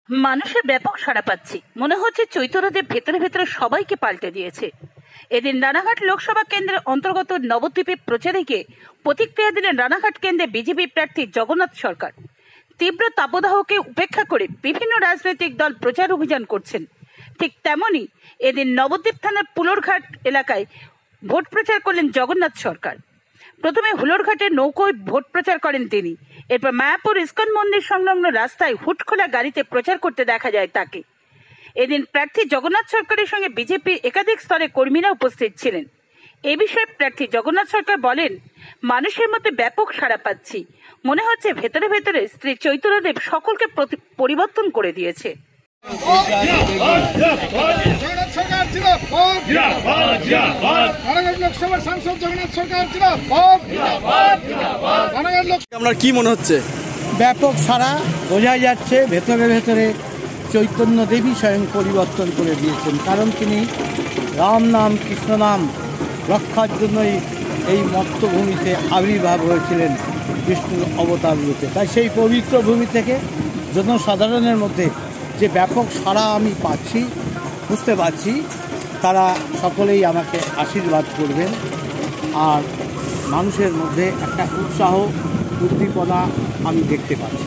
মানুষের ব্যাপক সাড়া পাচ্ছি, মনে হচ্ছে চৈতন্যদেব ভেতরে ভেতরে সবাইকে পাল্টে দিয়েছে। এদিন রানাঘাট লোকসভা কেন্দ্রের অন্তর্গত নবদ্বীপে প্রচারে গিয়ে প্রতিক্রিয়া দিলেন রানাঘাট কেন্দ্রে বিজেপি প্রার্থী জগন্নাথ সরকার। তীব্র তাপদাহকে উপেক্ষা করে বিভিন্ন রাজনৈতিক দল প্রচার অভিযান করছেন। ঠিক তেমনই এদিন নবদ্বীপ থানার পুলরঘাট এলাকায় ভোট প্রচার করলেন জগন্নাথ সরকার। প্রথমে হুলোরঘাটে নৌকোয় ভোট প্রচার করেন তিনি। এরপর মায়াপুর ইস্কন মন্দির সংলগ্ন রাস্তায় হুটখোলা গাড়িতে প্রচার করতে দেখা যায় তাকে। এদিন প্রার্থী জগন্নাথ সরকারের সঙ্গে বিজেপির একাধিক স্তরে কর্মীরা উপস্থিত ছিলেন। এ বিষয়ে প্রার্থী জগন্নাথ সরকার বলেন, মানুষের মধ্যে ব্যাপক সাড়া পাচ্ছি, মনে হচ্ছে ভেতরে ভেতরে শ্রী চৈতন্যদেব সকলকে পরিবর্তন করে দিয়েছে। আপনার কি মনে হচ্ছে? ব্যাপক সারা বোঝাই যাচ্ছে, ভেতরে ভেতরে চৈতন্য দেবী স্বয়ং পরিবর্তন করে দিয়েছেন। কারণ তিনি রাম নাম কৃষ্ণ নাম রক্ষার জন্যই এই মর্তভূমিতে আবির্ভাব হয়েছিলেন বিষ্ণুর অবতার রূপে। তাই সেই পবিত্র ভূমি থেকে জনসাধারণের মধ্যে যে ব্যাপক সাড়া আমি পাচ্ছি, বুঝতে পারছি তারা সকলেই আমাকে আশীর্বাদ করবেন। আর মানুষের মধ্যে একটা উৎসাহ উদ্দীপনা আমি দেখতে পাচ্ছি।